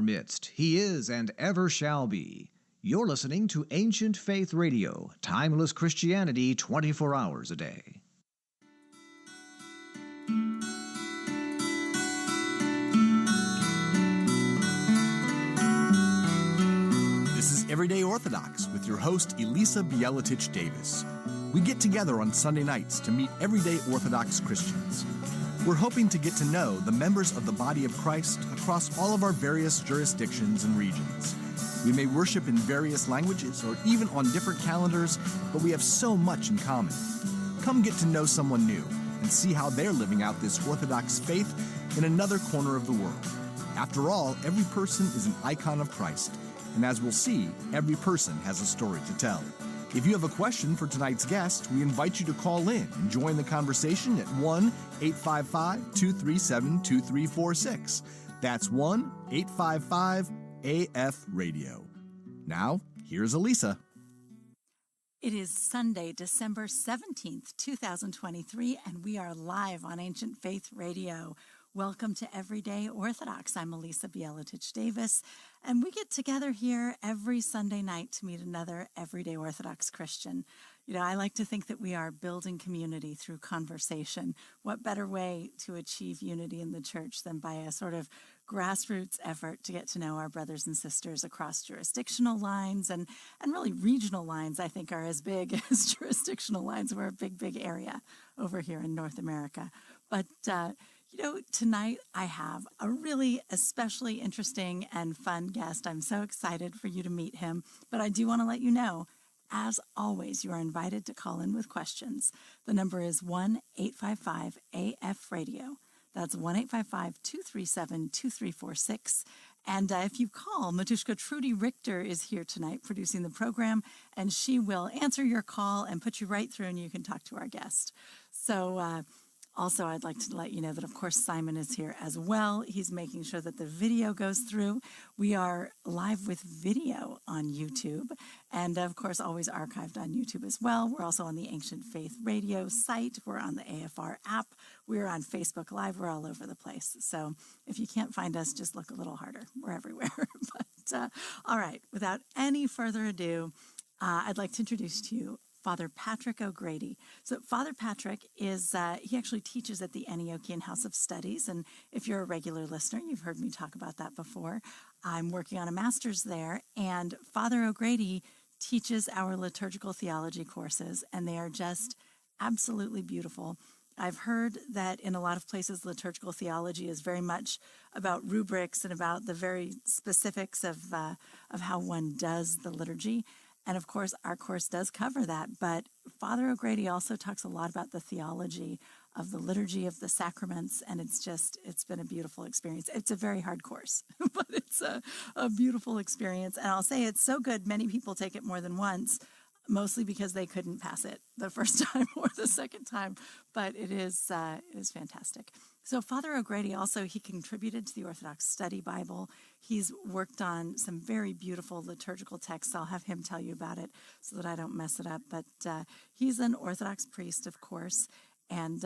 our midst. He is and ever shall be. You're listening to Ancient Faith Radio, timeless Christianity 24 hours a day. This is Everyday Orthodox with your host, Elissa Davis. We get together on Sunday nights to meet everyday Orthodox Christians. We're hoping to get to know the members of the body of Christ across all of our various jurisdictions and regions. We may worship in various languages or even on different calendars, but we have so much in common. Come get to know someone new and see how they're living out this Orthodox faith in another corner of the world. After all, every person is an icon of Christ, and as we'll see, every person has a story to tell. If you have a question for tonight's guest, we invite you to call in and join the conversation at 1-855-237-2346. That's 1-855-AF-RADIO. Now, here's Elissa. It is Sunday, December 17th, 2023, and we are live on Ancient Faith Radio. Welcome to Everyday Orthodox. I'm Elissa Davis, and we get together here every Sunday night to meet another everyday Orthodox Christian. You know, I like to think that we are building community through conversation. What better way to achieve unity in the church than by a sort of grassroots effort to get to know our brothers and sisters across jurisdictional lines and really regional lines, I think, are as big as jurisdictional lines. We're a big area over here in North America. But, tonight I have a really especially interesting and fun guest. I'm so excited for you to meet him. But I do want to let you know, as always, you are invited to call in with questions. The number is 1-855-AF-RADIO. That's 1-855-237-2346. And if you call, Matushka Trudy Richter is here tonight producing the program, and she will answer your call and put you right through, and you can talk to our guest. So, also, I'd like to let you know that, of course, Simon is here as well. He's making sure that the video goes through. We are live with video on YouTube and, of course, always archived on YouTube as well. We're also on the Ancient Faith Radio site. We're on the AFR app. We're on Facebook Live. We're all over the place. So if you can't find us, just look a little harder. We're everywhere. But all right, without any further ado, I'd like to introduce to you Father Patrick O'Grady. So Father Patrick is, he actually teaches at the Antiochian House of Studies. And if you're a regular listener, you've heard me talk about that before. I'm working on a master's there. And Father O'Grady teaches our liturgical theology courses, and they are just absolutely beautiful. I've heard that in a lot of places, liturgical theology is very much about rubrics and about the very specifics of how one does the liturgy. And of course, our course does cover that, but Father O'Grady also talks a lot about the theology of the liturgy of the sacraments, and it's been a beautiful experience. It's a very hard course, but it's a beautiful experience. And I'll say it's so good, many people take it more than once, mostly because they couldn't pass it the first time or the second time, but it is fantastic. So Father O'Grady also, he contributed to the Orthodox Study Bible. He's worked on some very beautiful liturgical texts. I'll have him tell you about it so that I don't mess it up. But he's an Orthodox priest, of course, and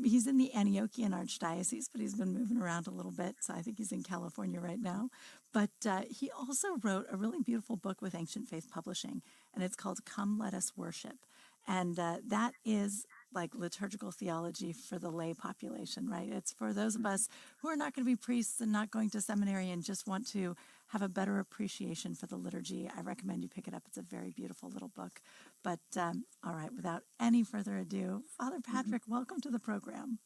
he's in the Antiochian Archdiocese, but he's been moving around a little bit, so I think he's in California right now. But he also wrote a really beautiful book with Ancient Faith Publishing, and it's called Come Let Us Worship. And that is like liturgical theology for the lay population, right? It's for those of us who are not going to be priests and not going to seminary and just want to have a better appreciation for the liturgy. I recommend you pick it up. It's a very beautiful little book. But all right, without any further ado, Father Patrick, welcome to the program.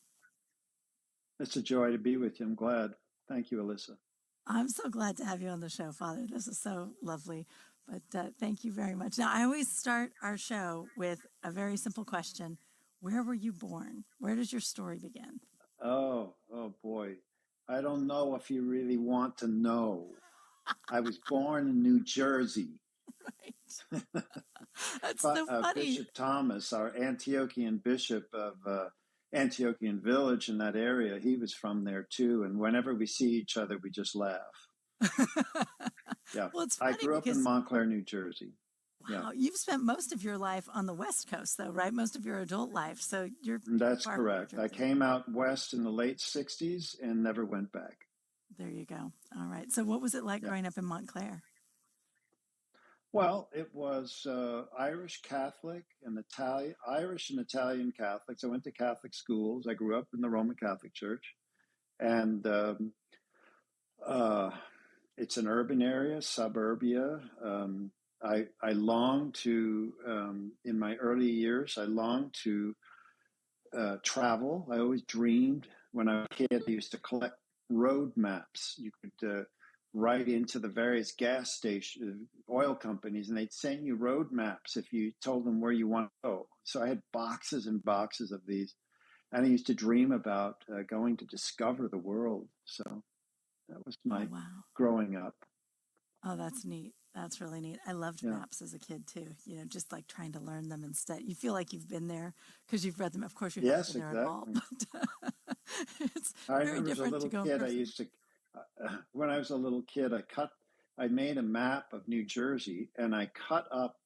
It's a joy to be with you. I'm glad. Thank you, Elissa. I'm so glad to have you on the show, Father. This is so lovely. But thank you very much. Now, I always start our show with a very simple question. Where were you born? Where does your story begin? Oh boy. I don't know if you really want to know. I was born in New Jersey. Right. That's so funny. Bishop Thomas, our Antiochian bishop of Antiochian village in that area, he was from there too. And whenever we see each other, we just laugh. Yeah. Well, it's funny I grew up in Montclair, New Jersey. Wow, yeah. You've spent most of your life on the West Coast, though, right? Most of your adult life. So you're That's correct. I came out west in the late 60s and never went back. There you go. All right. So what was it like Yeah. growing up in Montclair? Well, it was Irish Catholic and Irish and Italian Catholics. I went to Catholic schools. I grew up in the Roman Catholic Church, and it's an urban area, suburbia. I longed to, in my early years, I longed to travel. I always dreamed when I was a kid. I used to collect road maps. You could write into the various gas station oil companies, and they'd send you road maps if you told them where you want to go. So I had boxes and boxes of these, and I used to dream about going to discover the world. So that was my growing up. Oh, that's neat. That's really neat. I loved maps as a kid too. You know, just like trying to learn them instead. You feel like you've been there because you've read them. Of course, you haven't been there at all. But it's very different to go. I used to, when I was a little kid, I made a map of New Jersey, and I cut up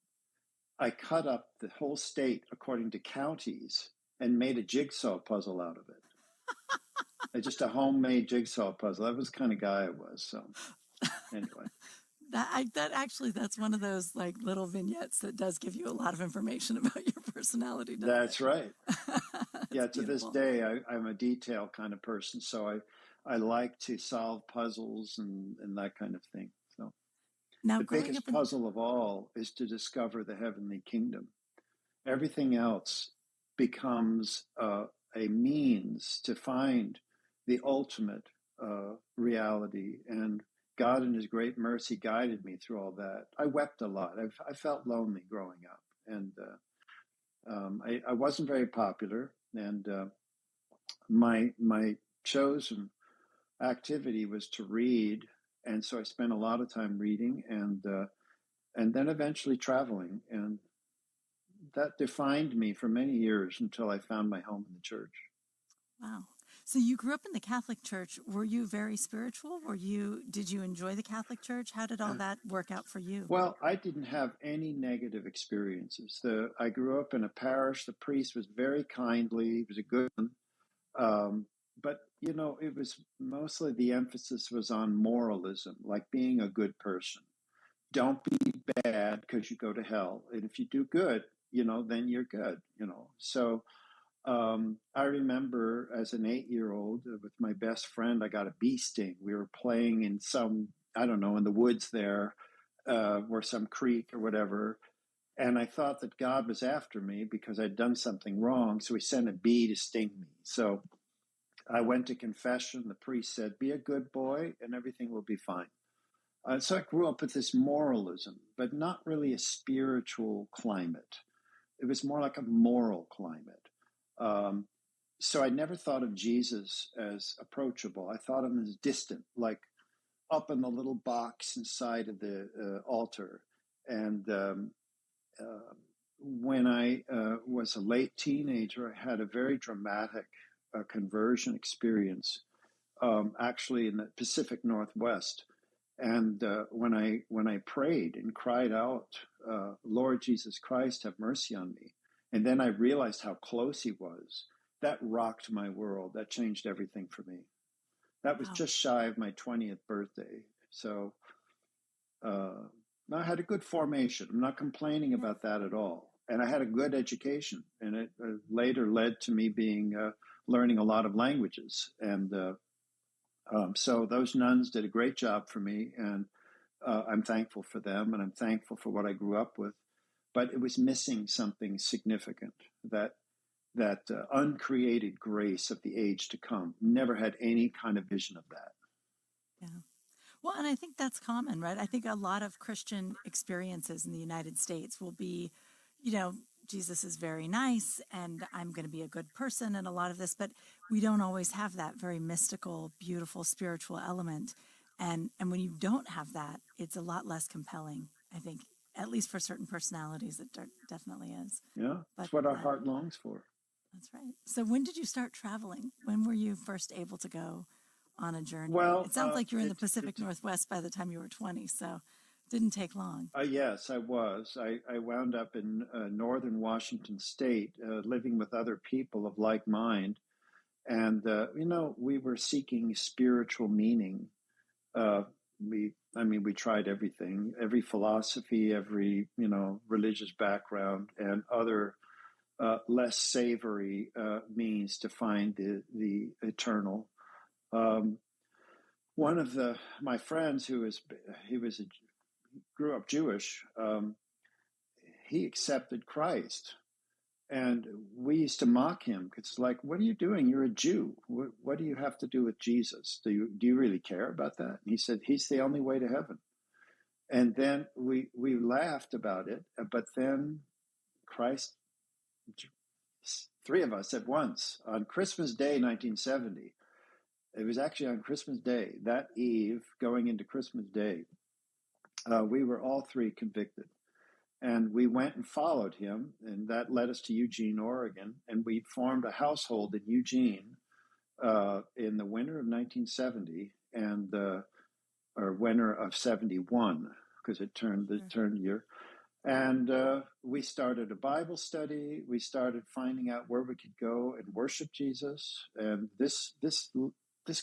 the whole state according to counties and made a jigsaw puzzle out of it. Just a homemade jigsaw puzzle. That was the kind of guy I was. So anyway. That's one of those like little vignettes that does give you a lot of information about your personality. That's right. Yeah, to beautiful. this day, I'm a detail kind of person, so I like to solve puzzles and that kind of thing. So now, the biggest puzzle of all is to discover the heavenly kingdom. Everything else becomes a means to find the ultimate reality, and God in his great mercy guided me through all that. I wept a lot. I felt lonely growing up, and I wasn't very popular, and my chosen activity was to read, and so I spent a lot of time reading, and then eventually traveling, and that defined me for many years until I found my home in the church. Wow. So you grew up in the Catholic Church. Were you very spiritual? Did you enjoy the Catholic Church? How did all that work out for you? Well, I didn't have any negative experiences. I grew up in a parish. The priest was very kindly. He was a good one. But, you know, it was mostly the emphasis was on moralism, like being a good person. Don't be bad because you go to hell. And if you do good, you know, then you're good, you know. So I remember as an 8-year-old with my best friend, I got a bee sting. We were playing in some, I don't know, in the woods there, or some creek or whatever. And I thought that God was after me because I'd done something wrong. So he sent a bee to sting me. So I went to confession. The priest said, be a good boy and everything will be fine. So I grew up with this moralism, but not really a spiritual climate. It was more like a moral climate. So I never thought of Jesus as approachable. I thought of him as distant, like up in the little box inside of the altar. And when I was a late teenager, I had a very dramatic conversion experience, actually in the Pacific Northwest. And when I prayed and cried out, Lord Jesus Christ, have mercy on me. And then I realized how close he was. That rocked my world. That changed everything for me. That was just shy of my 20th birthday. So I had a good formation. I'm not complaining about that at all. And I had a good education. And it later led to me learning a lot of languages. And so those nuns did a great job for me. And I'm thankful for them. And I'm thankful for what I grew up with. But it was missing something significant, that uncreated grace of the age to come. Never had any kind of vision of that. Yeah. Well, and I think that's common, right? I think a lot of Christian experiences in the United States will be, you know, Jesus is very nice and I'm going to be a good person and a lot of this, but we don't always have that very mystical, beautiful, spiritual element. And when you don't have that, it's a lot less compelling, I think. At least for certain personalities, it definitely is. Yeah, that's what our heart longs for. That's right. So when did you start traveling? When were you first able to go on a journey? Well, it sounds like you were in the Pacific Northwest by the time you were 20, so it didn't take long. Yes, I was. I wound up in northern Washington State, living with other people of like mind. And, you know, we were seeking spiritual meaning. we tried everything, every philosophy, every, religious background, and other less savory means to find the eternal. One of my friends grew up Jewish. He accepted Christ, and we used to mock him because it's like, what are you doing? You're a Jew. What do you have to do with Jesus? Do you really care about that? And he said, he's the only way to heaven. And then we laughed about it, but then Christ, three of us at once, on Christmas Day, 1970, it was actually on Christmas Day, that eve, going into Christmas Day, we were all three convicted. And we went and followed him, and that led us to Eugene, Oregon, and we formed a household in Eugene in the winter of 1970 or winter of 71, because it turned the turn year. And we started a Bible study. We started finding out where we could go and worship Jesus. And this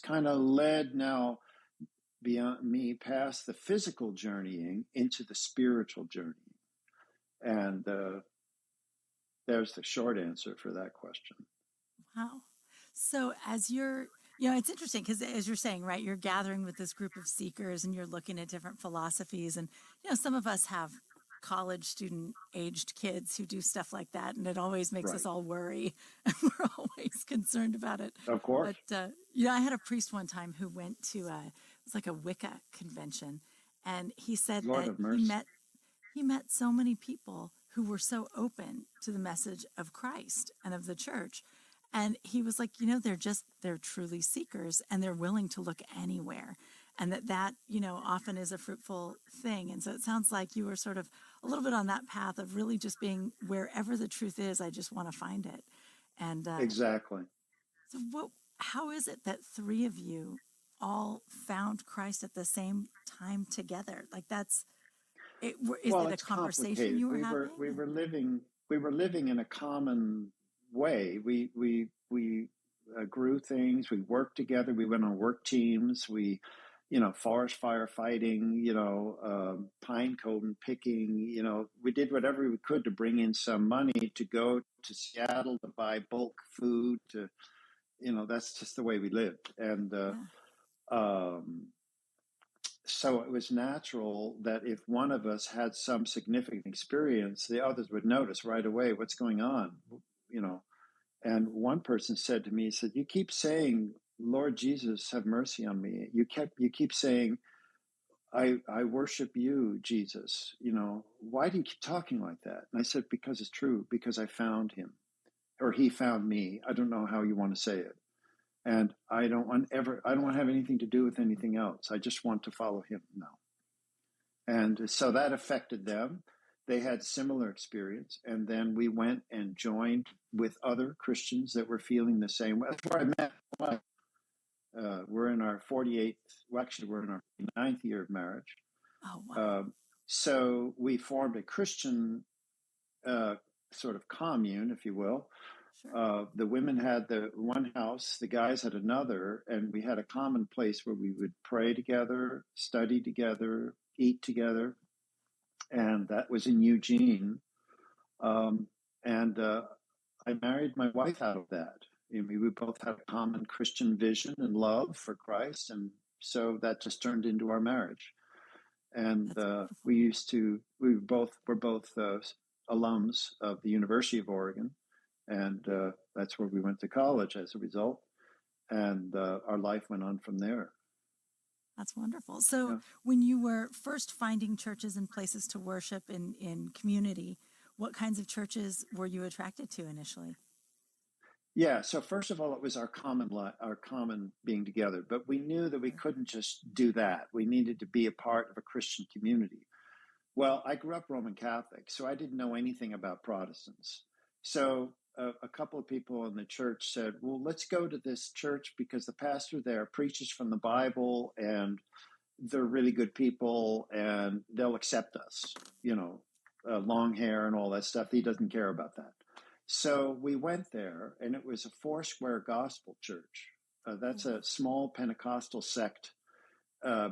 kind of led now beyond me past the physical journeying into the spiritual journey. And there's the short answer for that question. Wow. So as you're, it's interesting because as you're saying, right, you're gathering with this group of seekers and you're looking at different philosophies. And, some of us have college student aged kids who do stuff like that. And it always makes us all worry. And we're always concerned about it. Of course. But, I had a priest one time who went to it was like a Wicca convention. And he said Lord that he met so many people who were so open to the message of Christ and of the church. And he was like, they're truly seekers and they're willing to look anywhere. And that, often is a fruitful thing. And so it sounds like you were sort of a little bit on that path of really just being wherever the truth is, I just want to find it. And exactly. So how is it that three of you all found Christ at the same time together? Like is it a conversation you were having? We were living in a common way. We grew things. We worked together. We went on work teams. We, forest firefighting. Pine cone picking. We did whatever we could to bring in some money to go to Seattle to buy bulk food. That's just the way we lived. And so it was natural that if one of us had some significant experience, the others would notice right away what's going on, And one person said to me, he said, you keep saying, Lord Jesus, have mercy on me. You keep saying, I worship you, Jesus. Why do you keep talking like that? And I said, because it's true, because I found him, or he found me. I don't know how you want to say it. And I don't want to have anything to do with anything else. I just want to follow him now. And so that affected them. They had similar experience. And then we went and joined with other Christians that were feeling the same way. That's where I met. We're in our 48th, we're in our 49th year of marriage. Oh, wow. So we formed a Christian sort of commune, if you will. Sure. The women had the one house, the guys had another, and we had a common place where we would pray together, study together, eat together. And that was in Eugene. I married my wife out of that. We both had a common Christian vision and love for Christ. And so that just turned into our marriage. And we're both alums of the University of Oregon. And that's where we went to college as a result. And our life went on from there. That's wonderful. So when you were first finding churches and places to worship in community, what kinds of churches were you attracted to initially? Yeah. So first of all, it was our common being together. But we knew that we couldn't just do that. We needed to be a part of a Christian community. Well, I grew up Roman Catholic, so I didn't know anything about Protestants. So a couple of people in the church said, well, let's go to this church because the pastor there preaches from the Bible and they're really good people and they'll accept us, long hair and all that stuff. He doesn't care about that. So we went there and it was a Foursquare Gospel church. That's a small Pentecostal sect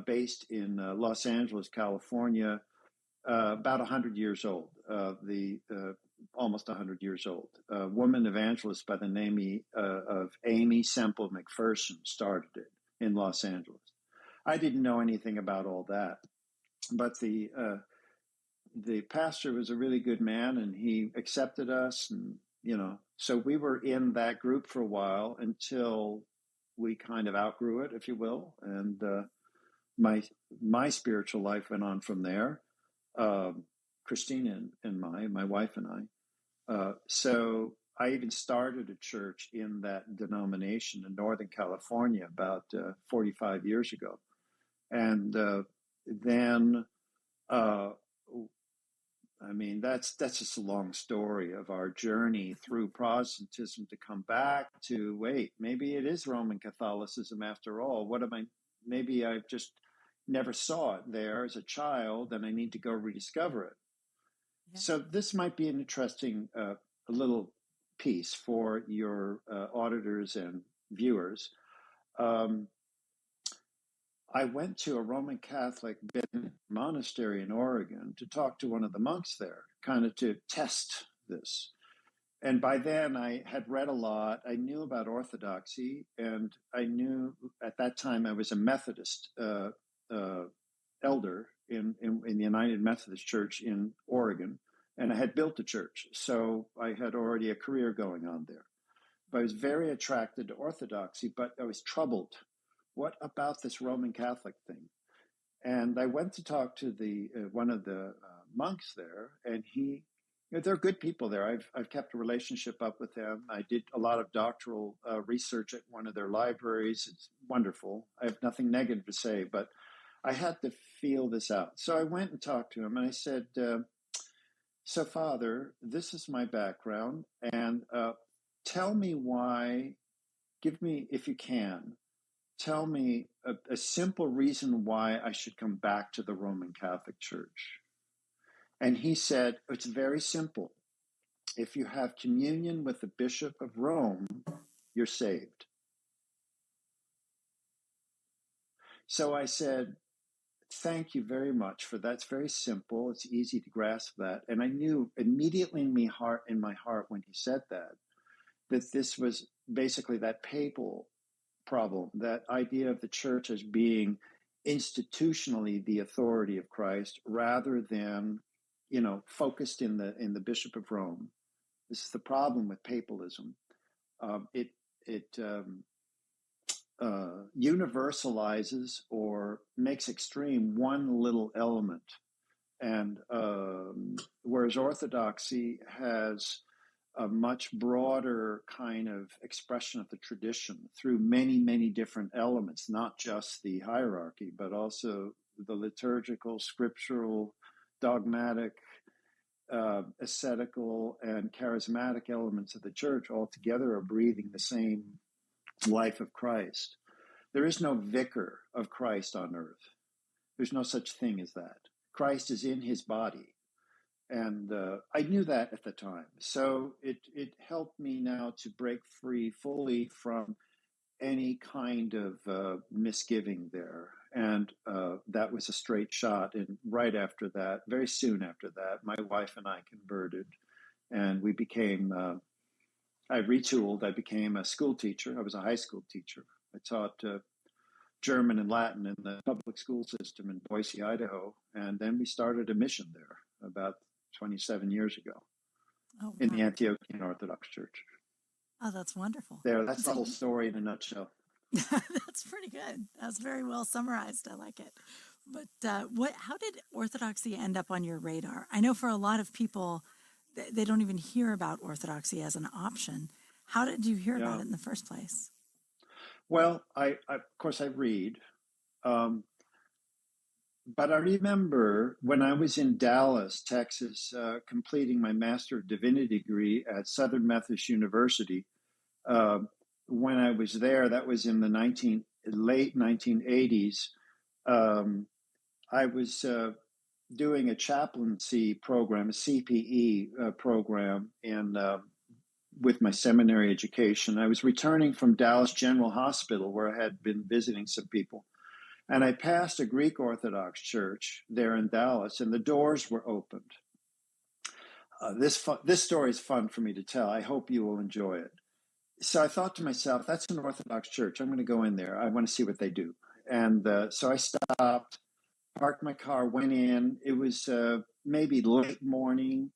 based in Los Angeles, California, about 100 years old, almost 100 years old. A woman evangelist by the name of Amy Semple McPherson started it in Los Angeles. I didn't know anything about all that, but the pastor was a really good man, and he accepted us, and so we were in that group for a while until we kind of outgrew it, if you will, and my spiritual life went on from there. Christina and my wife and I. So I even started a church in that denomination in Northern California about 45 years ago. And then, that's just a long story of our journey through Protestantism to come back to, wait, maybe it is Roman Catholicism after all. Maybe I just never saw it there as a child, and I need to go rediscover it. Yeah. So this might be an interesting little piece for your auditors and viewers. I went to a Roman Catholic monastery in Oregon to talk to one of the monks there, kind of to test this. And by then I had read a lot. I knew about Orthodoxy, and I knew at that time I was a Methodist elder in the United Methodist Church in Oregon, and I had built a church. So I had already a career going on there. But I was very attracted to Orthodoxy, but I was troubled. What about this Roman Catholic thing? And I went to talk to one of the monks there, and they're good people there. I've kept a relationship up with them. I did a lot of doctoral research at one of their libraries. It's wonderful. I have nothing negative to say, but I had to feel this out. So I went and talked to him, and I said, so Father, this is my background, and tell me why, give me, if you can, tell me a simple reason why I should come back to the Roman Catholic Church. And he said, it's very simple. If you have communion with the Bishop of Rome, you're saved. So I said, thank you very much for that. It's very simple. It's easy to grasp that. And I knew immediately in my heart when he said that this was basically that papal problem, that idea of the church as being institutionally the authority of Christ rather than, focused in the Bishop of Rome. This is the problem with papalism. It universalizes or makes extreme one little element, and whereas Orthodoxy has a much broader kind of expression of the tradition through many, many different elements, not just the hierarchy, but also the liturgical, scriptural, dogmatic, ascetical, and charismatic elements of the church all together are breathing the same life of Christ. There is no vicar of Christ on earth. There's no such thing as that. Christ is in his body. And I knew that at the time. So it helped me now to break free fully from any kind of misgiving there. And that was a straight shot. And right after that, very soon after that, my wife and I converted. And we became, I retooled. I became a school teacher. I was a high school teacher. I taught German and Latin in the public school system in Boise, Idaho. And then we started a mission there about 27 years ago in the Antiochian Orthodox Church. Oh, that's wonderful. That's the whole story in a nutshell. That's pretty good. That's very well summarized. I like it. But how did Orthodoxy end up on your radar? I know for a lot of people, they don't even hear about Orthodoxy as an option. How did you hear about it in the first place? Well, I of course I read. But I remember when I was in Dallas, Texas, completing my Master of Divinity degree at Southern Methodist University. When I was there, that was in the late 1980s. I was doing a chaplaincy program, a CPE program, with my seminary education. I was returning from Dallas General Hospital, where I had been visiting some people. And I passed a Greek Orthodox church there in Dallas, and the doors were opened. This story is fun for me to tell. I hope you will enjoy it. So I thought to myself, that's an Orthodox church. I'm going to go in there. I want to see what they do. And so I stopped, parked my car, went in. It was maybe late morning.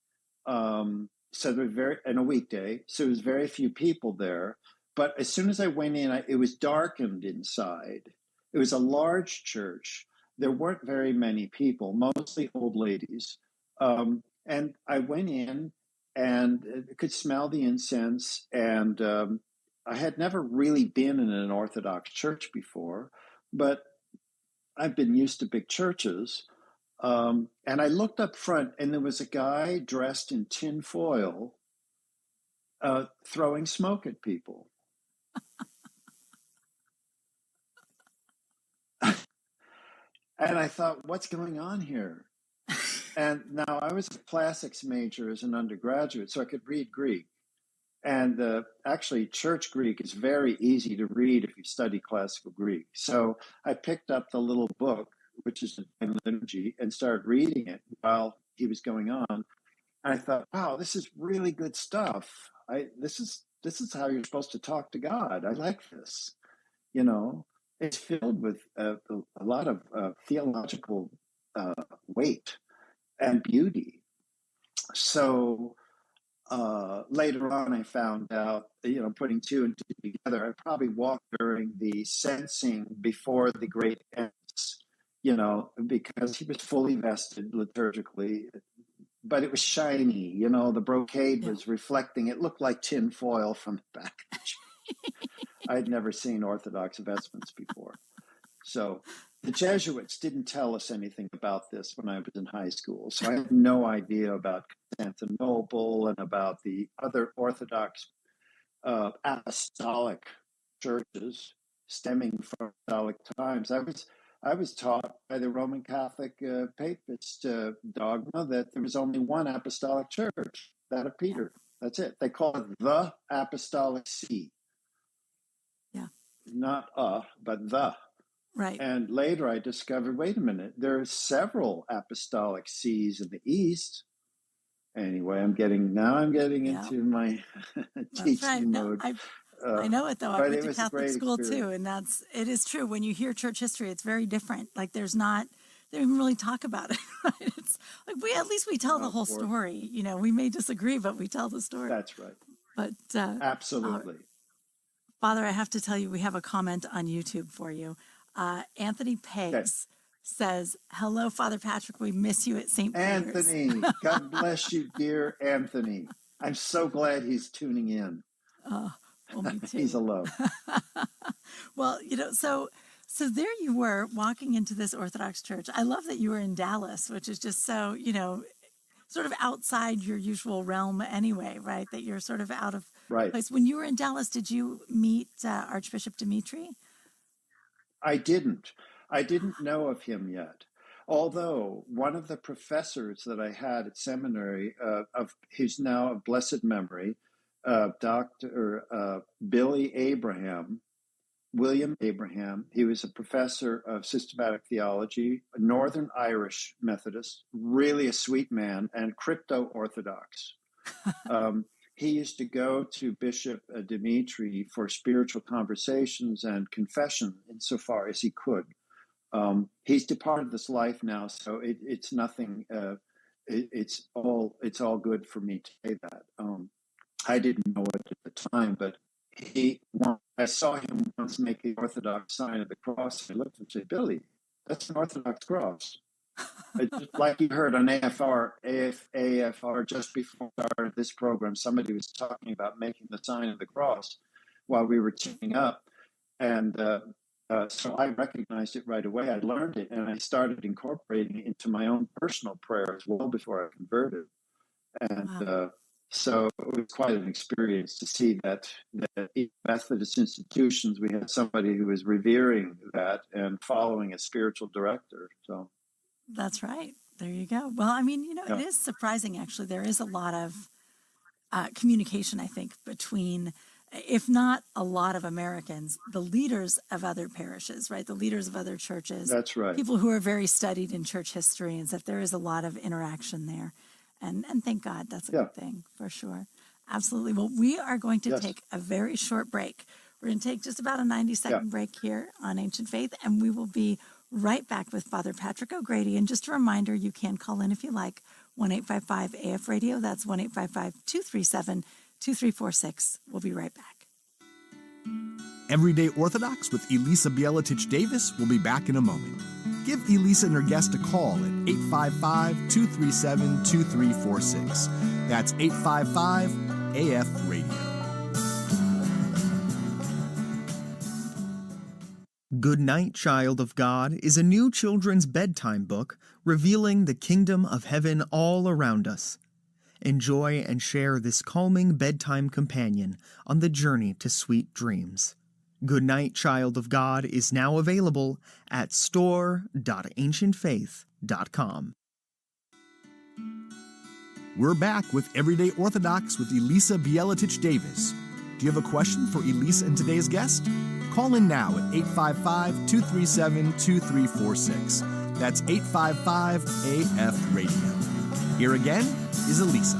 So there were and a weekday. So there was very few people there. But as soon as I went in, it was darkened inside. It was a large church. There weren't very many people, mostly old ladies. And I went in and could smell the incense. And I had never really been in an Orthodox church before, but I've been used to big churches. And I looked up front, and there was a guy dressed in tin foil throwing smoke at people. And I thought, what's going on here? And now I was a classics major as an undergraduate, so I could read Greek. And actually, church Greek is very easy to read if you study classical Greek. So I picked up the little book, which is the Liturgy, and started reading it while he was going on. And I thought, wow, this is really good stuff. This is how you're supposed to talk to God. I like this. You know, it's filled with a lot of theological weight and beauty. So later on, I found out, putting two and two together, I probably walked during the censing before the great ends, because he was fully vested liturgically, but it was shiny, the brocade was reflecting. It looked like tin foil from the back. I'd never seen Orthodox vestments before. So the Jesuits didn't tell us anything about this when I was in high school. So I had no idea about Constantinople and about the other Orthodox apostolic churches stemming from apostolic times. I was taught by the Roman Catholic papist dogma that there was only one apostolic church, that of Peter. That's it. They call it the Apostolic See. Yeah. Not but the. Right. And later I discovered, wait a minute, there are several apostolic sees in the East. Anyway, I'm getting into my teaching mode. I know it, though. I went to Catholic school experience. too, and it is true. When you hear church history, it's very different. Like they don't even really talk about it. Right? It's like we tell the whole story. We may disagree, but we tell the story. That's right. But absolutely. Father, I have to tell you, we have a comment on YouTube for you. Anthony Pegs says, "Hello, Father Patrick. We miss you at St. Peter's." Anthony, God bless you, dear Anthony. I'm so glad he's tuning in. Well, me too. He's alone. Well, so there you were walking into this Orthodox church. I love that you were in Dallas, which is just so, sort of outside your usual realm anyway, right? That you're sort of out of place. When you were in Dallas, did you meet Archbishop Dimitri? I didn't know of him yet. Although one of the professors that I had at seminary, who's now of blessed memory, Dr. William Abraham, he was a professor of systematic theology, a Northern Irish Methodist, really a sweet man, and crypto-Orthodox. He used to go to Bishop Dimitri for spiritual conversations and confession insofar as he could. He's departed this life now, so it's nothing. It's all good for me to say that. I didn't know it at the time, but I saw him once make the Orthodox sign of the cross. I looked and said, "Billy, that's an Orthodox cross." Just like you heard on AFR just before we started this program, somebody was talking about making the sign of the cross while we were tuning up. And so I recognized it right away. I learned it, and I started incorporating it into my own personal prayers well before I converted. And so it was quite an experience to see that in Methodist institutions, we had somebody who was revering that and following a spiritual director. So. That's right. There you go. Well, I mean, it is surprising, actually. There is a lot of communication, I think, between if not a lot of Americans, the leaders of other parishes, right? The leaders of other churches. That's right. People who are very studied in church history, and that there is a lot of interaction there. And thank God, that's a good thing, for sure. Absolutely. Well, we are going to take a very short break. We're going to take just about a 90-second break here on Ancient Faith, and we will be right back with Father Patrick O'Grady. And just a reminder, you can call in if you like, 1-855-AF-RADIO. That's 1-855-237-2346. We'll be right back. Everyday Orthodox with Elissa Bielatich Davis will be back in a moment. Give Elissa and her guest a call at 855-237-2346. That's 855-AF-RADIO. Good Night, Child of God is a new children's bedtime book revealing the kingdom of heaven all around us. Enjoy and share this calming bedtime companion on the journey to sweet dreams. Good Night, Child of God is now available at store.ancientfaith.com. We're back with Everyday Orthodox with Elissa Bielatich Davis. Do you have a question for Elissa and today's guest? Call in now at 855-237-2346. That's 855-AF-RADIO. Here again is Elissa.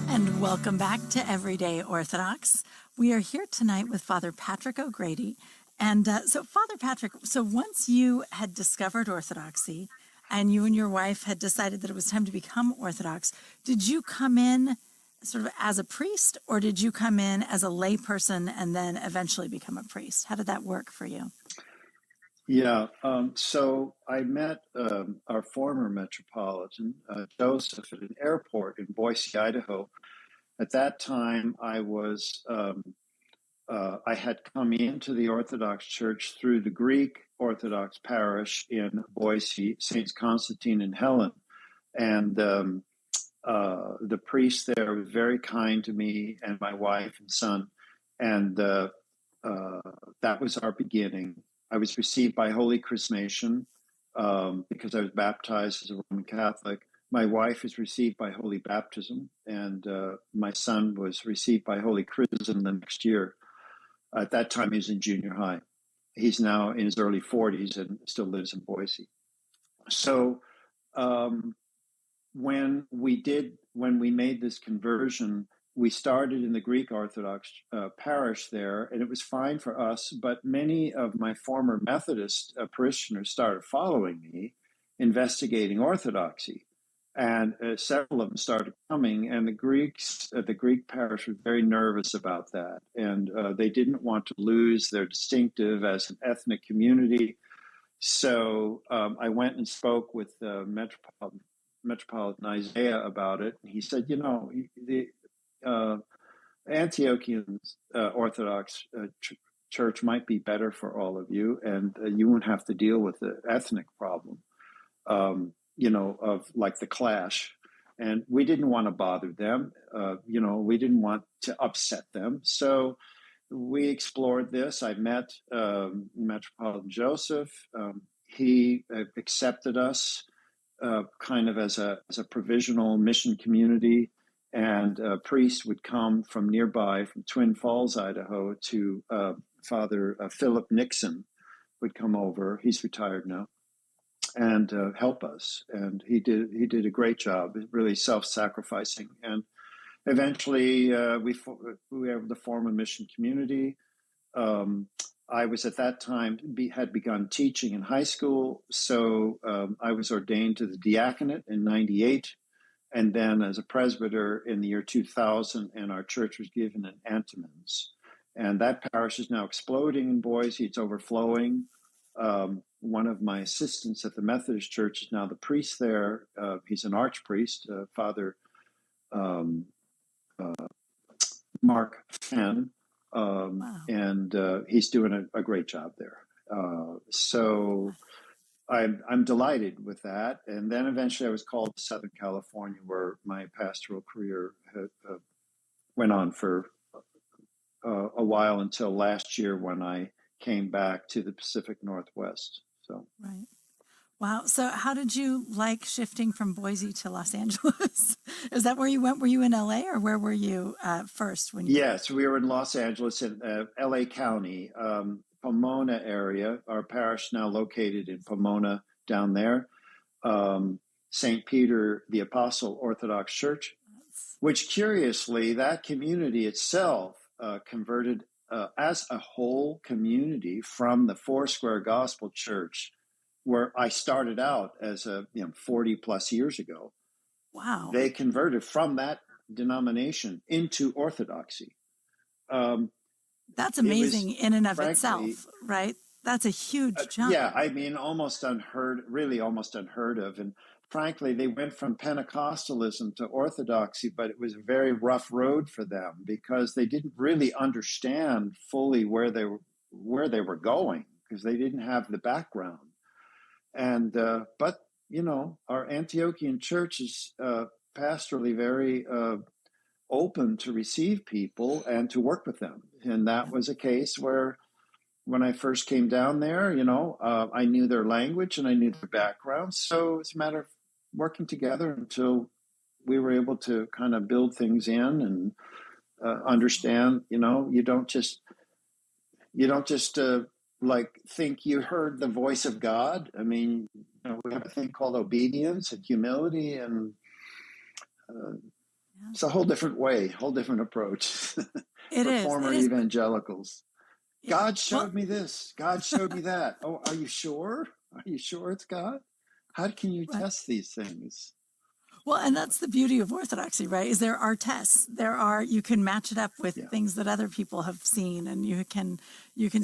And welcome back to Everyday Orthodox. We are here tonight with Father Patrick O'Grady. And so, Father Patrick, so once you had discovered Orthodoxy and you and your wife had decided that it was time to become Orthodox, did you come in sort of as a priest, or did you come in as a lay person and then eventually become a priest? How did that work for you? Yeah, so I met our former Metropolitan, Joseph, at an airport in Boise, Idaho. At that time, I had come into the Orthodox Church through the Greek Orthodox parish in Boise, Saints Constantine and Helen. And the priest there was very kind to me and my wife and son. And that was our beginning. I was received by Holy Chrismation because I was baptized as a Roman Catholic. My wife was received by Holy Baptism, and my son was received by Holy Chrism the next year. At that time, he was in junior high. He's now in his early 40s and still lives in Boise. So when we made this conversion, we started in the Greek Orthodox parish there, and it was fine for us. But many of my former Methodist parishioners started following me, investigating Orthodoxy. And several of them started coming, and the Greek parish was very nervous about that. And they didn't want to lose their distinctive as an ethnic community. So I went and spoke with Metropolitan Isaiah about it. And he said, the Antiochian Orthodox Church might be better for all of you, and you won't have to deal with the ethnic problem. Of like the clash. And we didn't want to bother them. We didn't want to upset them. So we explored this. I met Metropolitan Joseph. He accepted us kind of as a provisional mission community. And priests would come from nearby, from Twin Falls, Idaho, to Father Philip Nixon would come over. He's retired now. And help us. And he did a great job, really self-sacrificing. And eventually we were able to form a mission community. I was at that time had begun teaching in high school, so I was ordained to the diaconate in 98, and then as a presbyter in the year 2000, and our church was given an Antimans. And that parish is now exploding in Boise. It's overflowing. One of my assistants at the Methodist Church is now the priest there. He's an archpriest, Father Mark Fenn, Wow. and he's doing a great job there. So I'm delighted with that. And then eventually I was called to Southern California, where my pastoral career went on for a while until last year when I came back to the Pacific Northwest. So Right. Wow. So how did you like shifting from Boise to Los Angeles? Is that where you went? Were you in LA, or where were you first? Yes, we were in Los Angeles in LA County, Pomona area. Our parish now located in Pomona down there. St. Peter the Apostle Orthodox Church, which curiously, that community itself converted as a whole community from the Foursquare Gospel Church, where I started out as 40 plus years ago. Wow. They converted from that denomination into Orthodoxy. That's amazing in and of frankly, itself, right? That's a huge jump. Yeah, I mean, almost unheard of. And frankly, they went from Pentecostalism to Orthodoxy, but it was a very rough road for them because they didn't really understand fully where they were going because they didn't have the background. And but our Antiochian church is pastorally very open to receive people and to work with them, and that was a case where, when I first came down there, I knew their language and I knew their background. So it's a matter of working together until we were able to kind of build things in and understand. You don't just like think you heard the voice of God. I mean, we have a thing called obedience and humility, and it's a whole different way, whole different approach. It for is. former It is. evangelicals. God showed me this. God showed me that. Oh, are you sure? Are you sure it's God? How can you test these things? Well, and that's the beauty of Orthodoxy, right? Is there are tests. You can match it up with things that other people have seen, and you can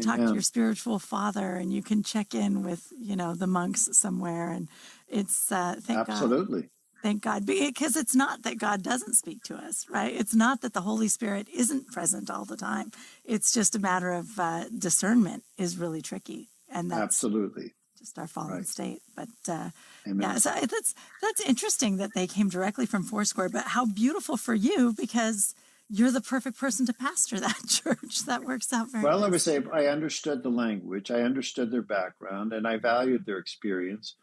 talk to your spiritual father, and you can check in with the monks somewhere, and it's Absolutely. God. Thank God, because it's not that God doesn't speak to us, right? It's not that the Holy Spirit isn't present all the time. It's just a matter of discernment is really tricky, and that's absolutely just our fallen state. But so that's interesting that they came directly from Foursquare. But how beautiful for you, because you're the perfect person to pastor that church. That works out very well. I would say I understood the language, I understood their background, and I valued their experience.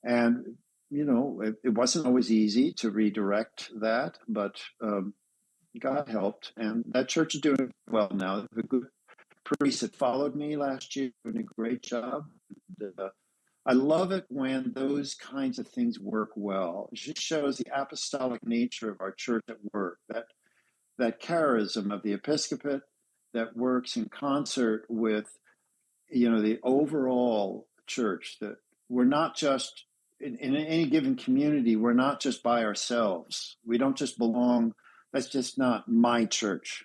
And it wasn't always easy to redirect that, but God helped, and that church is doing well now. The good priest that followed me last year doing a great job. I love it when those kinds of things work well. It just shows the apostolic nature of our church at work, that charism of the episcopate that works in concert with the overall church, that we're not just in any given community, we're not just by ourselves. We don't just belong. That's just not my church,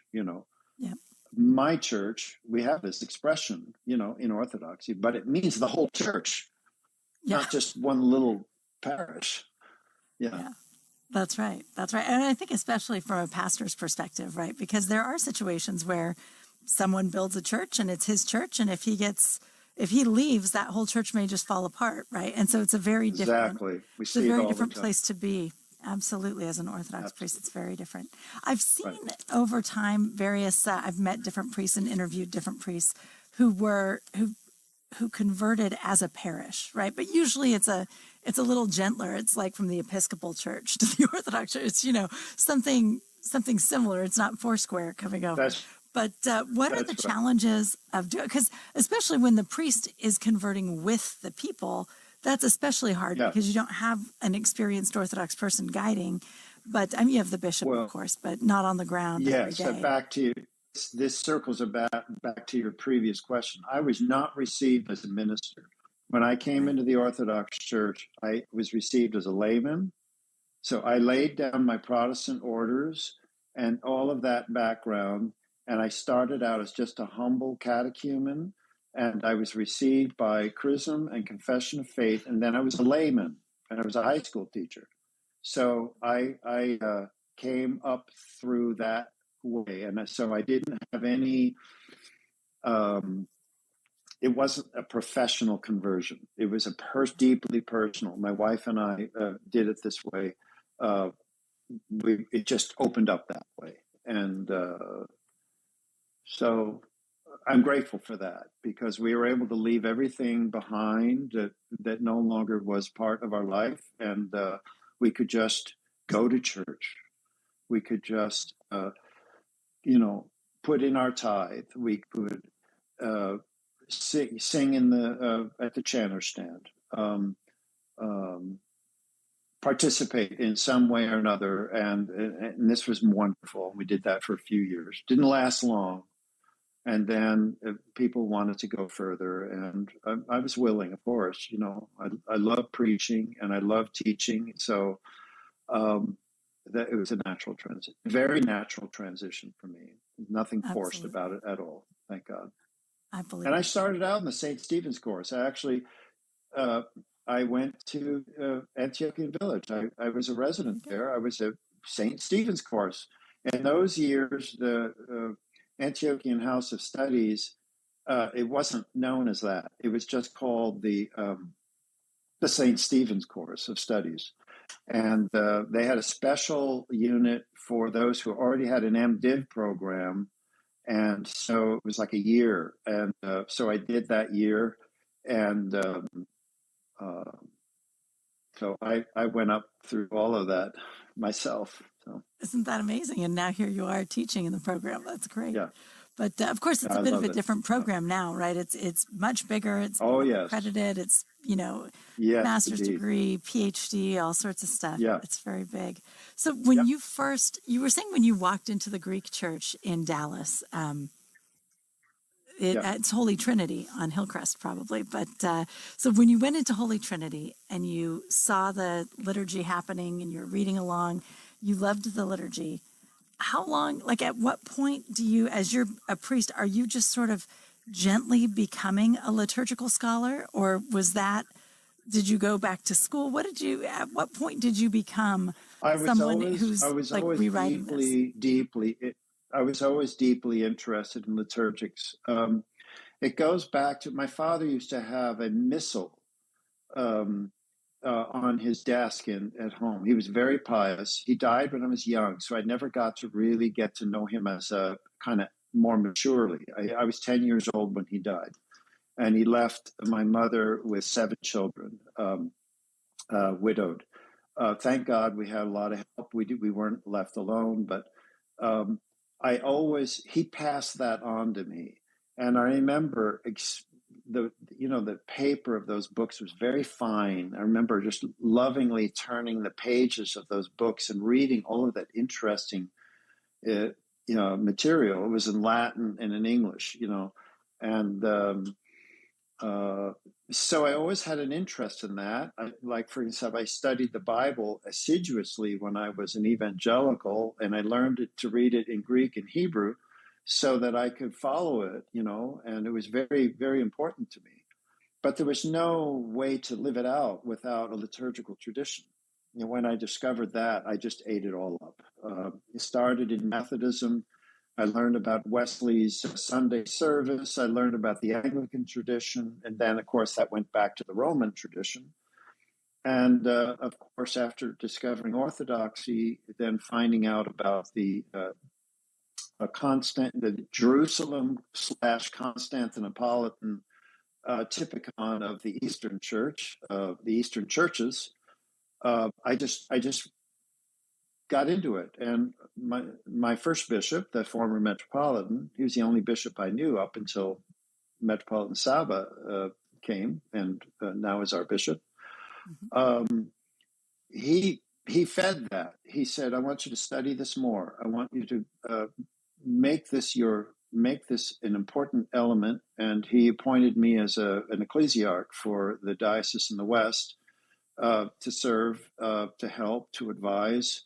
My church, we have this expression, in Orthodoxy, but it means the whole church, not just one little parish. Yeah. That's right. That's right. And I think especially from a pastor's perspective, right? Because there are situations where someone builds a church and it's his church, and if he leaves, that whole church may just fall apart, right? And so it's a very different, it's a very different place to be. Absolutely, as an Orthodox priest, it's very different. I've seen over time various. I've met different priests and interviewed different priests who converted as a parish, right? But usually it's a little gentler. It's like from the Episcopal Church to the Orthodox Church. It's something similar. It's not Foursquare coming over. But what are the challenges of doing? Because especially when the priest is converting with the people, that's especially hard because you don't have an experienced Orthodox person guiding. But you have the bishop, of course, but not on the ground every day. So back to this circles back to your previous question. I was not received as a minister. When I came into the Orthodox Church, I was received as a layman. So I laid down my Protestant orders and all of that background. And I started out as just a humble catechumen, and I was received by Chrism and Confession of Faith, and then I was a layman, and I was a high school teacher. So I came up through that way, and so I didn't have any. It wasn't a professional conversion. It was deeply personal. My wife and I did it this way. It just opened up that way, and. So I'm grateful for that, because we were able to leave everything behind that no longer was part of our life, and we could just go to church. We could just, put in our tithe. We could sing in at the chanter stand, participate in some way or another, and this was wonderful. We did that for a few years. Didn't last long. And then people wanted to go further, and I was willing, of course. I love preaching and I love teaching, so that it was a natural transition, very natural transition for me. Nothing forced about it at all. Thank God. I believe. And I started out in the St. Stephen's course. I went to Antiochian Village. I was a resident there. I was a St. Stephen's course. In those years, the Antiochian House of Studies, it wasn't known as that. It was just called the St. Stephen's Course of Studies. And they had a special unit for those who already had an MDiv program. And so it was like a year. And so I did that year. And so I went up through all of that myself. So. Isn't that amazing? And now here you are teaching in the program. That's great. Yeah. But of course, it's a bit of a different program now, right? It's much bigger. It's accredited. It's, master's degree, PhD, all sorts of stuff. Yeah. It's very big. So when you were saying when you walked into the Greek church in Dallas, it's Holy Trinity on Hillcrest probably. But so when you went into Holy Trinity and you saw the liturgy happening and you're reading along, you loved the liturgy. How long, at what point do you, as you're a priest, are you just sort of gently becoming a liturgical scholar? Or did you go back to school? At what point did you become someone who's rewriting this? I was always deeply interested in liturgics. It goes back to, my father used to have a missal on his desk at home. He was very pious. He died when I was young, so I never got to really get to know him as a kind of more maturely. I was 10 years old when he died, and he left my mother with 7 children, widowed. Thank God we had a lot of help. We weren't left alone, but he passed that on to me, and I remember the paper of those books was very fine. I remember just lovingly turning the pages of those books and reading all of that interesting, material. It was in Latin and in English, and so I always had an interest in that. For instance, I studied the Bible assiduously when I was an evangelical, and I learned to read it in Greek and Hebrew, so that I could follow it, and it was very, very important to me. But there was no way to live it out without a liturgical tradition. When I discovered that, I just ate it all up. It started in Methodism. I learned about Wesley's Sunday service. I learned about the Anglican tradition. And then, of course, that went back to the Roman tradition. And, of course, after discovering Orthodoxy, then finding out about the Jerusalem / Constantinopolitan typicon of the Eastern Church, the Eastern churches, I just got into it. And my first bishop, the former metropolitan, he was the only bishop I knew up until Metropolitan Saba came and now is our bishop. Mm-hmm. He fed that. He said, I want you to study this more. I want you to make this an important element. And he appointed me as an ecclesiarch for the diocese in the West to serve, to help, to advise.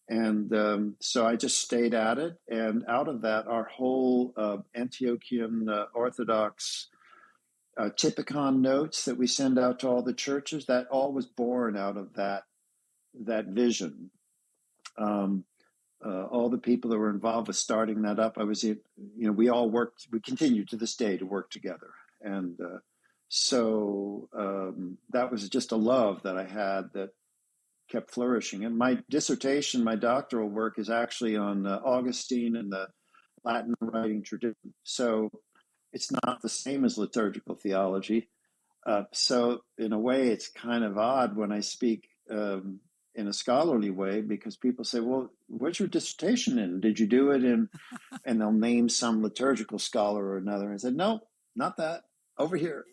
And so I just stayed at it. And out of that, our whole Antiochian Orthodox typicon notes that we send out to all the churches, that all was born out of that vision. All the people that were involved with starting that up, we all worked, we continue to this day to work together. And so that was just a love that I had that kept flourishing. And my dissertation, my doctoral work is actually on Augustine and the Latin writing tradition. So it's not the same as liturgical theology. So in a way, it's kind of odd when I speak in a scholarly way, because people say, well, what's your dissertation in? Did you do it in, and they'll name some liturgical scholar or another. And I said, no, not that, over here.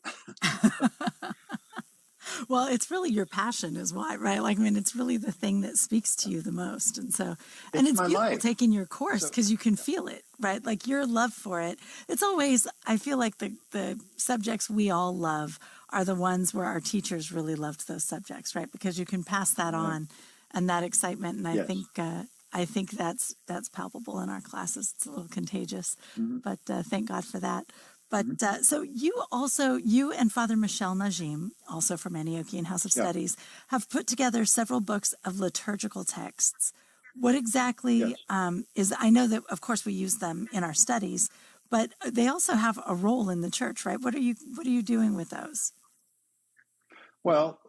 Well, it's really your passion is why, right? Like, I mean, it's really the thing that speaks to you the most. And so, and it's beautiful life. Taking your course because you can feel it, right? Like your love for it. It's always, I feel like the subjects we all love are the ones where our teachers really loved those subjects, right? Because you can pass that on and that excitement. And I think that's palpable in our classes. It's a little contagious, but thank God for that. But so you and Father Michel Najim, also from Antiochian House of Studies, have put together several books of liturgical texts. What exactly is, I know that, of course, we use them in our studies, but they also have a role in the church, right? What are you doing with those? Well,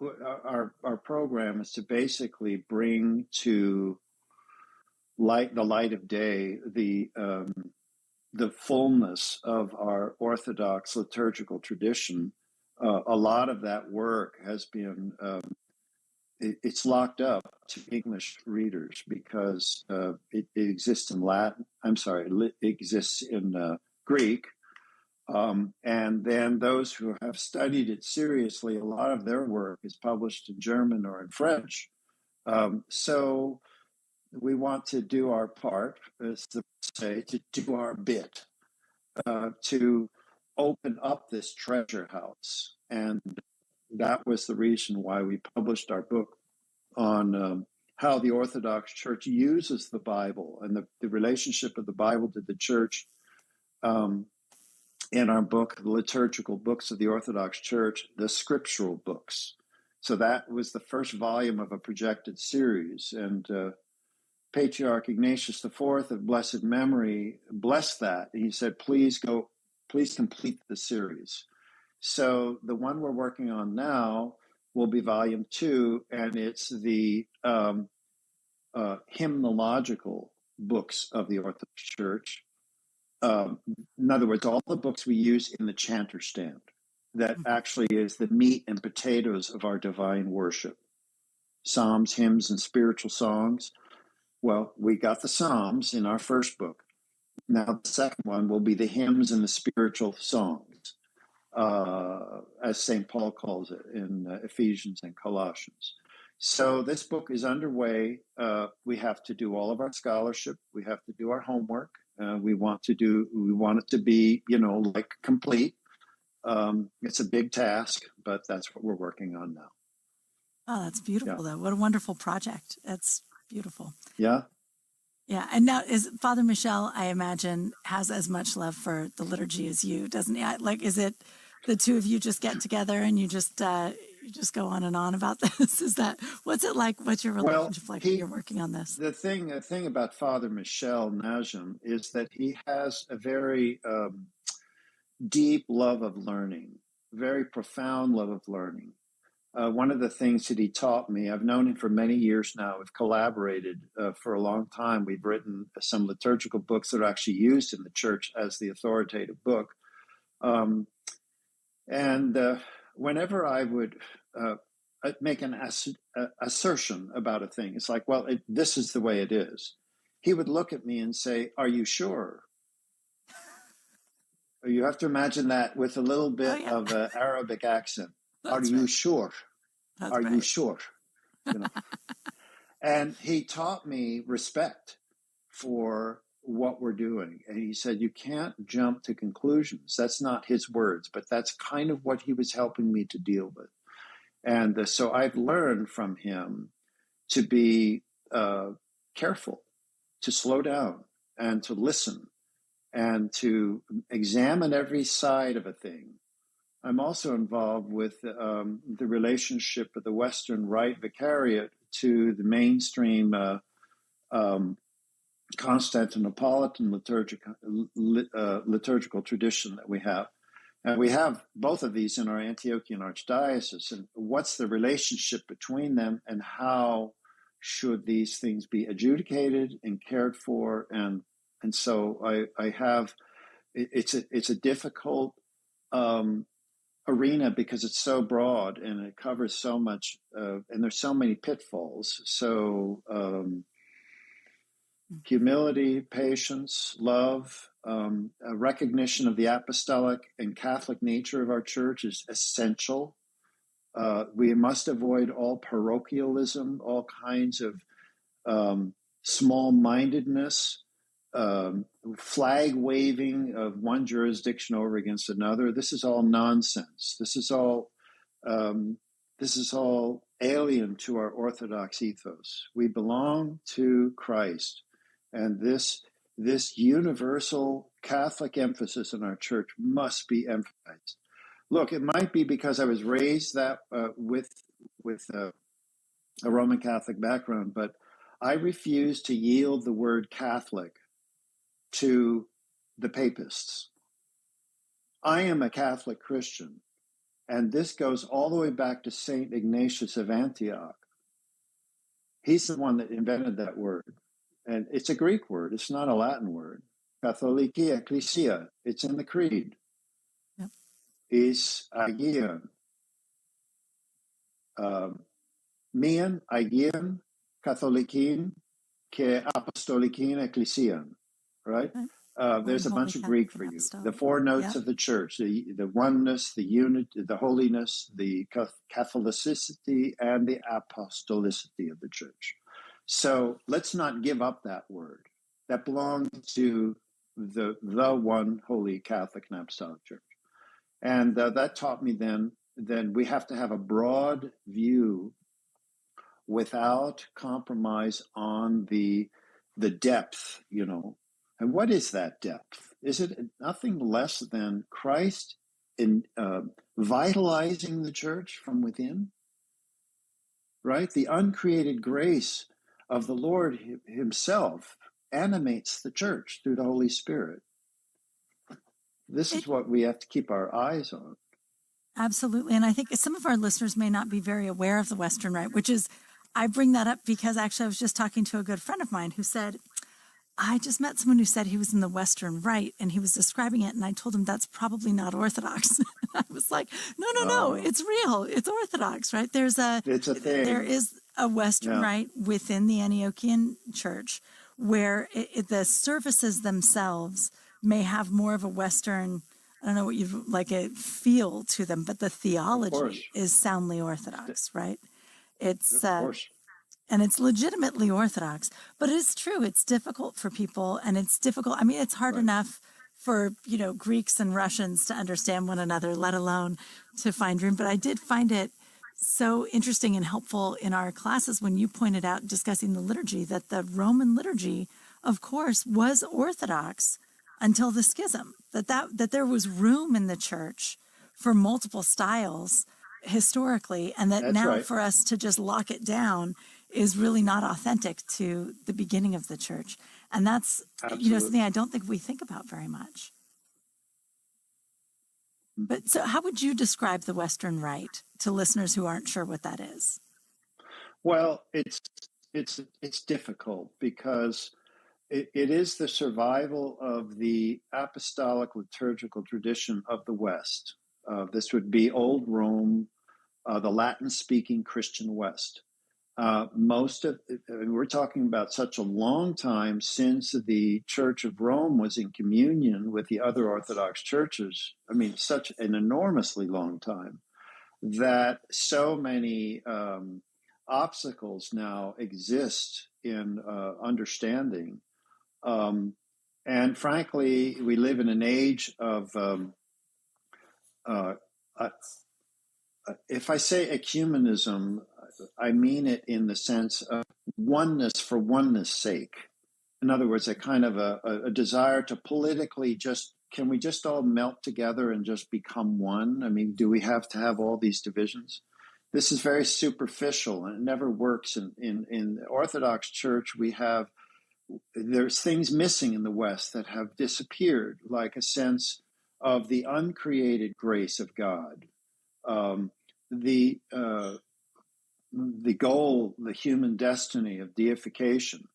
our program is to basically bring to the light of day the fullness of our Orthodox liturgical tradition. A lot of that work has been, it's locked up to English readers because it exists in Latin. I'm sorry, it exists in Greek. And then those who have studied it seriously, a lot of their work is published in German or in French. So we want to do our part, as to say, to do our bit, to open up this treasure house. And that was the reason why we published our book on how the Orthodox Church uses the Bible and the relationship of the Bible to the Church. In our book, The Liturgical Books of the Orthodox Church, the scriptural books. So that was the first volume of a projected series. And Patriarch Ignatius IV of blessed memory blessed that. He said, please complete the series. So the one we're working on now will be volume 2, and it's the hymnological books of the Orthodox Church. In other words, all the books we use in the chanter stand, that actually is the meat and potatoes of our divine worship. Psalms, hymns, and spiritual songs. Well, we got the Psalms in our first book. Now, the second one will be the hymns and the spiritual songs, as St. Paul calls it in Ephesians and Colossians. So this book is underway. We have to do all of our scholarship. We have to do our homework. We want it to be, like complete. It's a big task, but that's what we're working on now. Oh, that's beautiful, though. What a wonderful project. That's beautiful. Yeah. Yeah. And now Father Michel, I imagine, has as much love for the liturgy as you, doesn't he? Like, is it the two of you just get together and you just go on and on about this? What's it like? What's your relationship like when you're working on this? The thing about Father Michel Najim is that he has a very deep love of learning, very profound love of learning. One of the things that he taught me, I've known him for many years now. We've collaborated for a long time. We've written some liturgical books that are actually used in the church as the authoritative book. And whenever I would make an assertion about a thing, it's like, well, this is the way it is. He would look at me and say, are you sure? You have to imagine that with a little bit of an Arabic accent. Are you sure? Are you sure? And he taught me respect for what we're doing. And he said, you can't jump to conclusions. That's not his words, but that's kind of what he was helping me to deal with. And so I've learned from him to be careful, to slow down and to listen and to examine every side of a thing. I'm also involved with the relationship of the Western Rite Vicariate to the mainstream Constantinopolitan liturgical tradition that we have. And we have both of these in our Antiochian Archdiocese. And what's the relationship between them, and how should these things be adjudicated and cared for? And so I have it's a difficult arena because it's so broad and it covers so much, and there's so many pitfalls. So humility, patience, love, a recognition of the apostolic and Catholic nature of our church is essential. We must avoid all parochialism, all kinds of small-mindedness, flag waving of one jurisdiction over against another. This is all nonsense. This is all alien to our Orthodox ethos. We belong to Christ, and this universal Catholic emphasis in our church must be emphasized. Look, it might be because I was raised that with a Roman Catholic background, but I refuse to yield the word Catholic to the papists. I am a Catholic Christian, and this goes all the way back to St. Ignatius of Antioch. He's the one that invented that word, and it's a Greek word. It's not a Latin word. Katholiki Ecclesia. It's in the Creed. Yep. Is agion. Mian agion Katholikin ke apostolikin Ecclesian. Right? There's a bunch of Greek for you. The four notes of the church, the oneness, the unity, the holiness, the Catholicity, and the apostolicity of the church. So let's not give up that word. That belongs to the one holy Catholic and Apostolic Church. And that taught me then we have to have a broad view without compromise on the depth, you know. And what is that depth? Is it nothing less than Christ in vitalizing the church from within? Right? The uncreated grace of the Lord himself animates the church through the Holy Spirit. This is what we have to keep our eyes on. Absolutely. And I think some of our listeners may not be very aware of the Western Rite, which is, I bring that up because actually I was just talking to a good friend of mine who said, I just met someone who said he was in the Western Rite and he was describing it. And I told him that's probably not Orthodox. I was like, no, it's real. It's Orthodox, right? It's a thing. There is a Western Rite within the Antiochian church where the services themselves may have more of a Western, I don't know what you like, a feel to them, but the theology is soundly Orthodox, right? It's and it's legitimately Orthodox, but it is true. It's difficult for people, and it's difficult. I mean, it's hard enough for, Greeks and Russians to understand one another, let alone to find room. But I did find it so interesting and helpful in our classes when you pointed out, discussing the liturgy, that the Roman liturgy, of course, was Orthodox until the schism, that there was room in the church for multiple styles historically, and that for us to just lock it down is really not authentic to the beginning of the church. And that's, something I don't think we think about very much. But so how would you describe the Western Rite to listeners who aren't sure what that is? Well, it's difficult because it is the survival of the apostolic liturgical tradition of the West. This would be Old Rome, the Latin-speaking Christian West. We're talking about such a long time since the Church of Rome was in communion with the other Orthodox churches. I mean, such an enormously long time that so many obstacles now exist in understanding. And frankly, we live in an age of if I say ecumenism, I mean it in the sense of oneness for oneness sake. In other words, a kind of a desire to politically can we just all melt together and just become one? I mean, do we have to have all these divisions? This is very superficial and it never works. In the Orthodox Church, there's things missing in the West that have disappeared, like a sense of the uncreated grace of God. The goal, the human destiny of deification,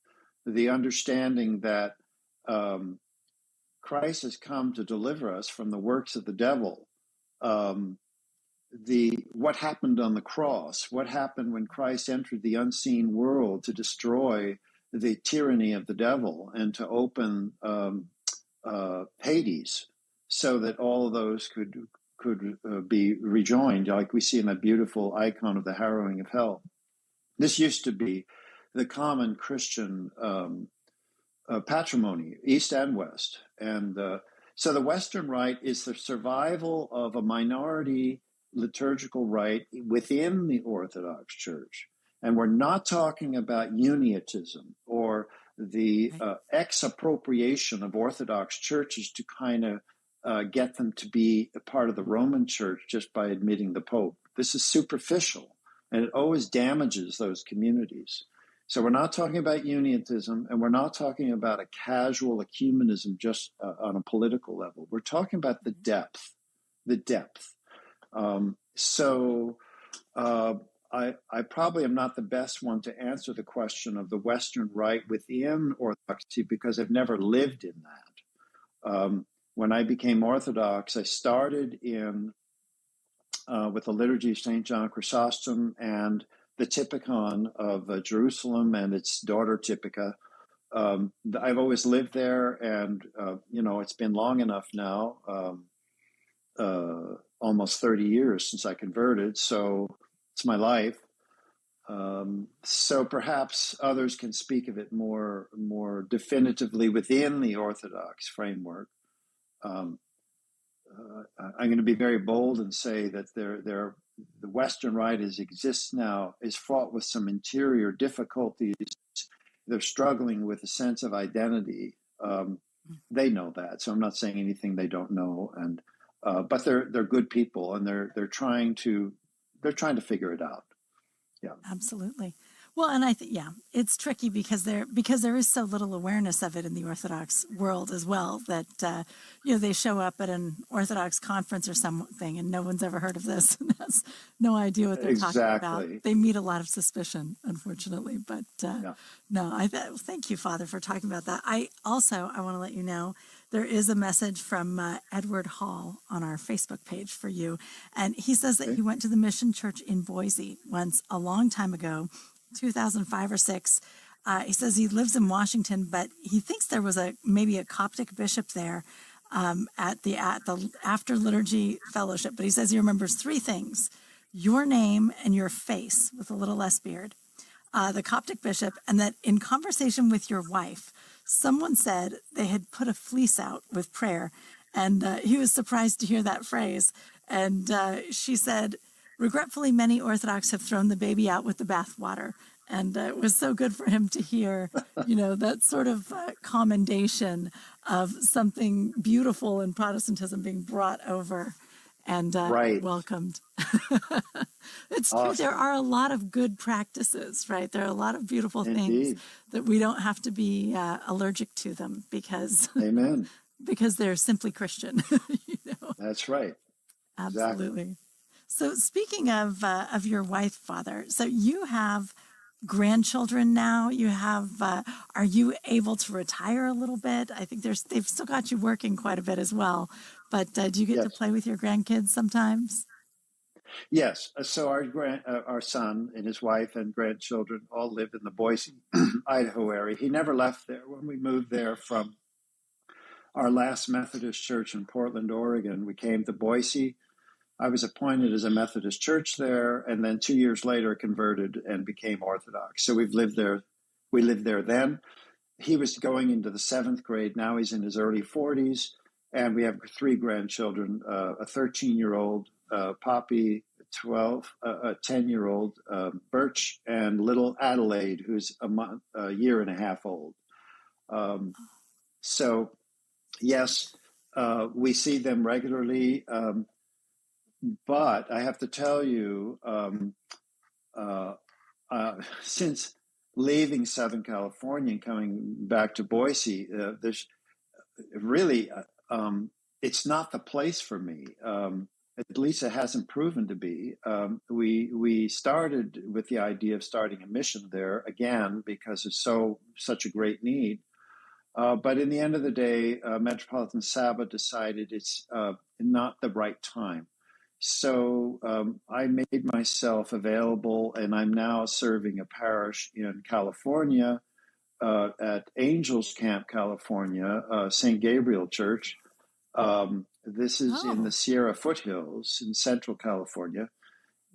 the understanding that Christ has come to deliver us from the works of the devil. What happened on the cross? What happened when Christ entered the unseen world to destroy the tyranny of the devil and to open Hades, so that all of those could be rejoined, like we see in that beautiful icon of the harrowing of hell. This used to be the common Christian patrimony, East and West. And so the Western Rite is the survival of a minority liturgical rite within the Orthodox Church. And we're not talking about uniatism or the exappropriation of Orthodox churches to kind of get them to be a part of the Roman Church just by admitting the Pope. This is superficial, and it always damages those communities. So we're not talking about uniatism, and we're not talking about a casual ecumenism just on a political level. We're talking about the depth. I probably am not the best one to answer the question of the Western Rite within Orthodoxy because I've never lived in that. When I became Orthodox, I started in with the Liturgy of St. John Chrysostom and the Typicon of Jerusalem and its daughter Typica. I've always lived there, and it's been long enough now, almost 30 years since I converted, so it's my life. So perhaps others can speak of it more definitively within the Orthodox framework. I'm going to be very bold and say that the Western Rite exists now is fraught with some interior difficulties. They're struggling with a sense of identity. They know that, so I'm not saying anything they don't know. And but they're good people, and they're trying to figure it out. Yeah, absolutely. Well, and I think, it's tricky because there is so little awareness of it in the Orthodox world as well that, they show up at an Orthodox conference or something and no one's ever heard of this and has no idea what they're talking about. They meet a lot of suspicion, unfortunately. But thank you, Father, for talking about that. I want to let you know, there is a message from Edward Hall on our Facebook page for you. And he says that he went to the Mission Church in Boise once a long time ago, 2005 or 6. He says he lives in Washington, but he thinks there was maybe a Coptic bishop there at the after liturgy fellowship. But he says he remembers 3 things: your name and your face with a little less beard, the Coptic bishop, and that in conversation with your wife, someone said they had put a fleece out with prayer, and he was surprised to hear that phrase. And she said, regretfully, many Orthodox have thrown the baby out with the bathwater. And it was so good for him to hear, that sort of commendation of something beautiful in Protestantism being brought over and welcomed. It's awesome. True. There are a lot of good practices, right? There are a lot of beautiful things that we don't have to be allergic to them because, Amen. because they're simply Christian. That's right. Absolutely. Exactly. So speaking of your wife, Father, so you have grandchildren now. You have. Are you able to retire a little bit? I think they've still got you working quite a bit as well. But do you get to play with your grandkids sometimes? Yes. So our son and his wife and grandchildren all live in the Boise, Idaho area. He never left there. When we moved there from our last Methodist church in Portland, Oregon, we came to Boise. I was appointed as a Methodist church there, and then 2 years later converted and became Orthodox. So we've lived there. We lived there then. He was going into the 7th grade. Now he's in his early 40s, and we have 3 grandchildren, a 13-year-old Poppy, a 10-year-old Birch, and little Adelaide, who's a year and a half old. So, yes, we see them regularly. But I have to tell you, since leaving Southern California and coming back to Boise, there's really, it's not the place for me. At least it hasn't proven to be. We started with the idea of starting a mission there again because it's such a great need. But in the end of the day, Metropolitan Saba decided it's not the right time. So I made myself available, and I'm now serving a parish in California at Angels Camp, California, St. Gabriel Church. This is in the Sierra Foothills in Central California.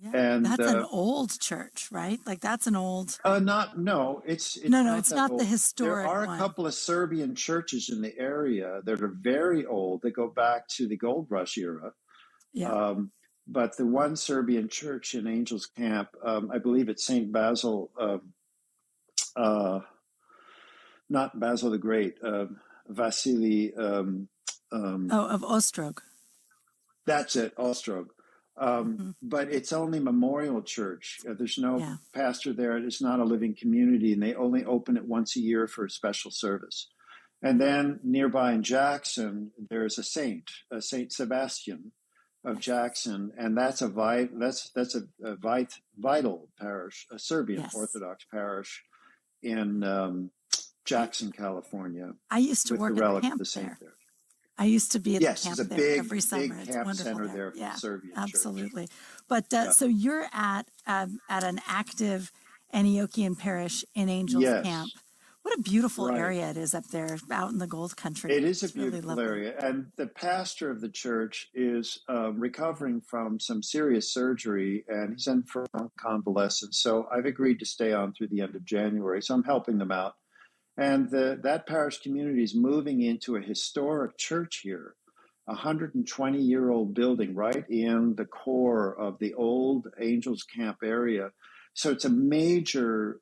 Yeah. And that's an old church, right? Like that's an old. It's not the historic. There are one. a couple of Serbian churches in the area that are very old. They go back to the Gold Rush era. Yeah. But the one Serbian church in Angels Camp, I believe it's St. Basil, not Basil the Great, Vasily. Of Ostrog. That's it, Ostrog. But it's only memorial church. There's no pastor there. It's not a living community, and they only open it once a year for a special service. And then nearby in Jackson, there's a Saint Sebastian of Jackson, and that's a vital parish, a Serbian Orthodox parish in Jackson, California. I used to work at the camp there. I used to be at the camp there every summer. Big camp center there for the Serbian absolutely. Church. But so you're at an active Antiochian parish in Angels Camp. What a beautiful area it is up there, out in the Gold Country. It is a beautiful area, and the pastor of the church is recovering from some serious surgery, and he's in for convalescence. So I've agreed to stay on through the end of January. So I'm helping them out. And that parish community is moving into a historic church here, a 120-year-old building right in the core of the old Angels Camp area. So it's a major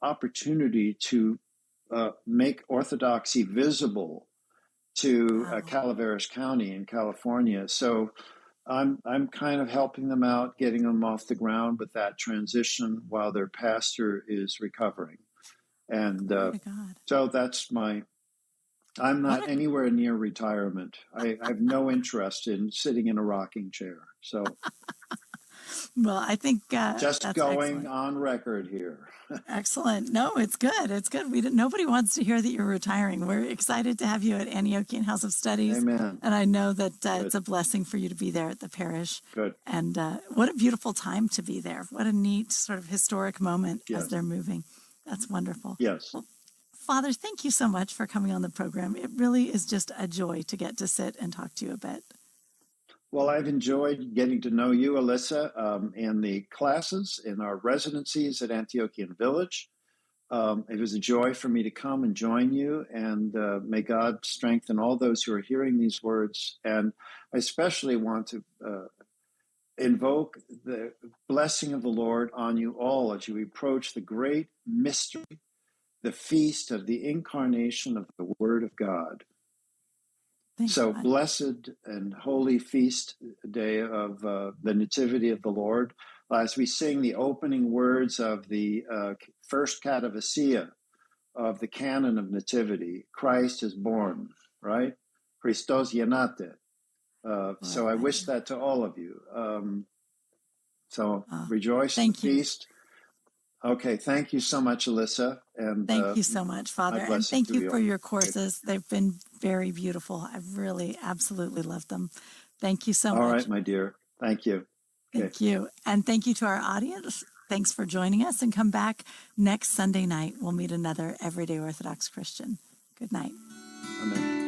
opportunity to make Orthodoxy visible to Calaveras County in California. So I'm kind of helping them out, getting them off the ground with that transition while their pastor is recovering. And so that's I'm not anywhere near retirement. I have no interest in sitting in a rocking chair. So, well, I think just that's going excellent. On record here. Excellent. No, it's good. It's good. Nobody wants to hear that you're retiring. We're excited to have you at Antiochian House of Studies. Amen. And I know that it's a blessing for you to be there at the parish. Good. And what a beautiful time to be there. What a neat sort of historic moment as they're moving. That's wonderful. Yes. Well, Father, thank you so much for coming on the program. It really is just a joy to get to sit and talk to you a bit. Well, I've enjoyed getting to know you, Elissa, in the classes, in our residencies at Antiochian Village. It was a joy for me to come and join you, and may God strengthen all those who are hearing these words. And I especially want to invoke the blessing of the Lord on you all as you approach the great mystery, the feast of the incarnation of the Word of God. So blessed and holy feast day of the Nativity of the Lord. As we sing the opening words of the first Catavassia of the canon of Nativity, Christ is born, right? Christos yenate. So I wish that to all of you. So rejoice and feast. Okay, thank you so much, Elissa. And thank you so much, Father. And thank you for your courses. They've been very beautiful. I've really absolutely loved them. Thank you so much. All right, my dear. Thank you. Thank you. And thank you to our audience. Thanks for joining us, and come back next Sunday night. We'll meet another Everyday Orthodox Christian. Good night. Amen.